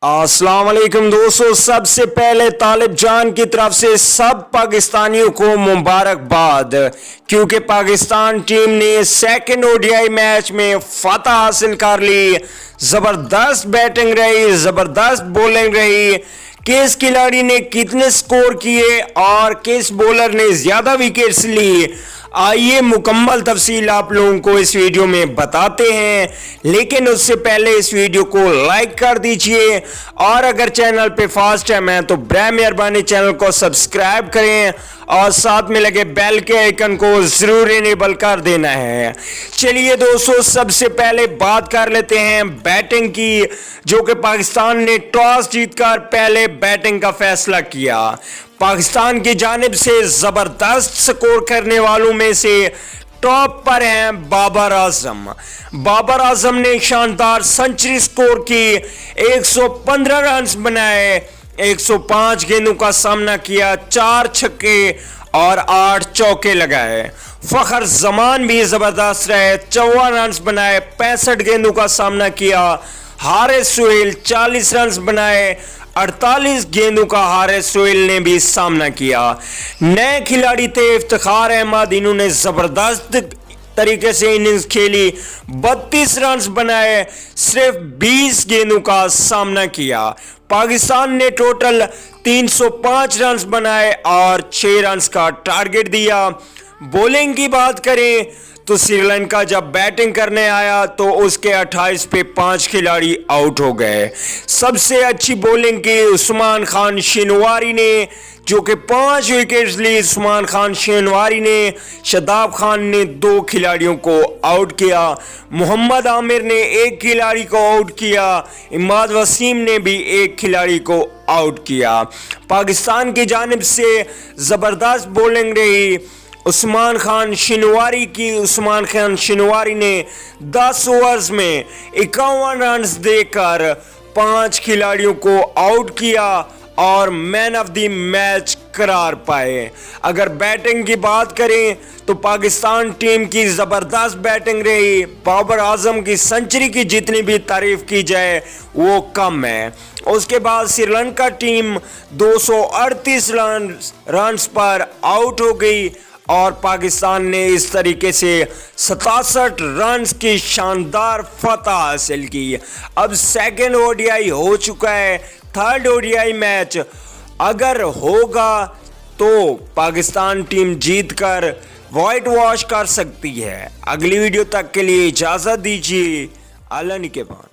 अस्सलाम वालेकुम दोस्तों, सबसे पहले तालिब जान की तरफ से सब पाकिस्तानियों को मुबारकबाद, क्योंकि पाकिस्तान टीम ने सेकंड ओडीआई मैच में फतह हासिल कर ली। ज़बरदस्त बैटिंग रही, ज़बरदस्त बॉलिंग रही। किस खिलाड़ी ने कितने स्कोर किए और किस बॉलर ने ज़्यादा विकेट्स ली, आइए मुकम्मल तफसील आप लोगों को इस वीडियो में बताते हैं। लेकिन उससे पहले इस वीडियो को लाइक कर दीजिए और अगर चैनल पे फर्स्ट टाइम है तो बराए मेहरबानी चैनल को सब्सक्राइब करें और साथ में लगे बेल के आइकन को जरूर इनेबल कर देना है। चलिए दोस्तों, सबसे पहले बात कर लेते हैं बैटिंग की, जो कि पाकिस्तान ने टॉस जीतकर पहले बैटिंग का फैसला किया। पाकिस्तान की जानिब से जबरदस्त स्कोर करने वालों में से टॉप पर हैं बाबर आजम। बाबर आजम ने शानदार सेंचुरी स्कोर की, 115 रन बनाए, 105 गेंदों का सामना किया, 4 छक्के और 8 चौके लगाए। फखर जमान भी जबरदस्त रहे, 54 रन बनाए, 65 गेंदों का सामना किया। हारिस सोहेल 40 रन बनाए, 48 गेंदों का हारिस सोहेल ने भी सामना किया। नए खिलाड़ी थे इफ्तिखार अहमद, इन्होंने जबरदस्त तरीके से इनिंग्स खेली, 32 रन बनाए, सिर्फ 20 गेंदों का सामना किया। पाकिस्तान ने टोटल 305 रन बनाए और 6 रन का टारगेट दिया। बॉलिंग की बात करें तो श्रीलंका जब बैटिंग करने आया तो उसके 28 पे 5 खिलाड़ी आउट हो गए। सबसे अच्छी बॉलिंग की उस्मान खान शिनवारी ने, जो कि 5 विकेट्स ली। उस्मान खान शिनवारी ने, शादाब खान ने 2 खिलाड़ियों को आउट किया। मोहम्मद आमिर ने 1 खिलाड़ी को आउट किया। इमाद वसीम ने भी 1 खिलाड़ी को आउट किया। पाकिस्तान की जानिब से ज़बरदस्त बॉलिंग रही उस्मान खान शिनवारी ने 10 ओवर्स में 51 रन देकर 5 खिलाड़ियों को आउट किया और मैन ऑफ द मैच करार पाए। अगर बैटिंग की बात करें तो पाकिस्तान टीम की ज़बरदस्त बैटिंग रही। बाबर आजम की सेंचुरी की जितनी भी तारीफ की जाए वो कम है। उसके बाद श्रीलंका टीम 238 रन पर आउट हो गई और पाकिस्तान ने इस तरीके से 67 रन की शानदार फतह हासिल की। अब सेकंड ओडीआई हो चुका है, थर्ड ओडीआई मैच अगर होगा तो पाकिस्तान टीम जीतकर व्हाइट वॉश कर सकती है। अगली वीडियो तक के लिए इजाज़त दीजिए। अल्लाह निगहबान।